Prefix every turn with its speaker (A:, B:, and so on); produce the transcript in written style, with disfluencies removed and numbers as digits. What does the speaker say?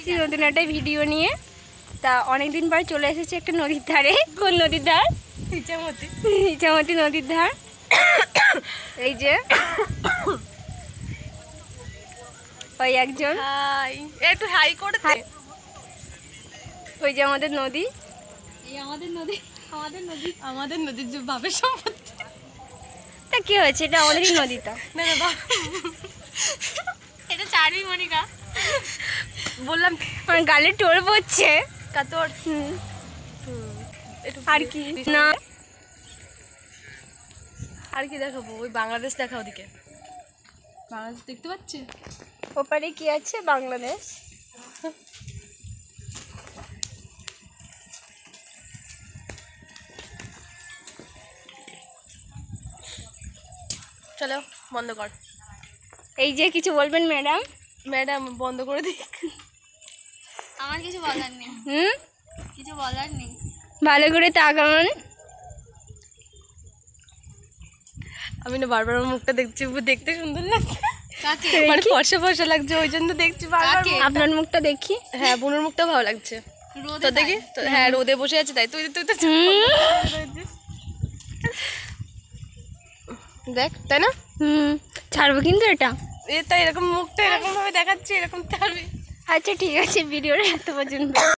A: এসেছি নতুন একটা ভিডিও নিয়ে। তা অনেকদিন পর চলে এসেছি একটা নদীর ধারে। কোন নদীর ধার? ইছামতি নদীর ধার। এই যে ওই একজন
B: একটু হাই করে দে।
A: ওই যে আমাদের নদী।
C: এই আমাদের নদী
B: আমাদের নদীর যে বাপের সম্পত্তি।
A: তা কি হয়েছে, এটা আমাদেরই নদী। তো
B: না না বাপ,
C: এটা চারবি মনিকা।
B: বললাম
A: আমার গালে টোল পড়ছে।
B: কাতর
A: আর কি না,
B: আর কি দেখাবো? ওই বাংলাদেশ দেখা, ওদিকে বাংলাদেশ দেখতে পাচ্ছি।
A: ওপারে কি আছে? বাংলাদেশ।
B: চলো বন্ধ কর।
A: এই যে কিছু বলবেন ম্যাডাম?
B: ম্যাডাম বন্ধ করে দিক।
C: আমার কিছু বলার নেই, কিছু বলার নেই।
A: ভালো করে তাকান।
B: আমি না বারবার আমার মুখটা দেখছি, দেখতে সুন্দর লাগছে,
C: কাকে?
B: মানে ফর্সা ফর্সা লাগছে, ওই জন্য দেখছি বারবার।
C: কাকে?
A: আপনার মুখটা দেখি।
B: হ্যাঁ বোনের মুখটা ভালো লাগছে।
C: রোদে
B: তো দেখি তো, হ্যাঁ রোদে বসে আছে তাই। তুই তুই তো দেখ, তাই না?
A: ছাড়বো কিন্তু এটা।
B: তাই এরকম মুখটা এরকম ভাবে দেখাচ্ছি, এরকম ছাড়বি।
A: আচ্ছা ঠিক আছে, ভিডিওটা এত পর্যন্ত।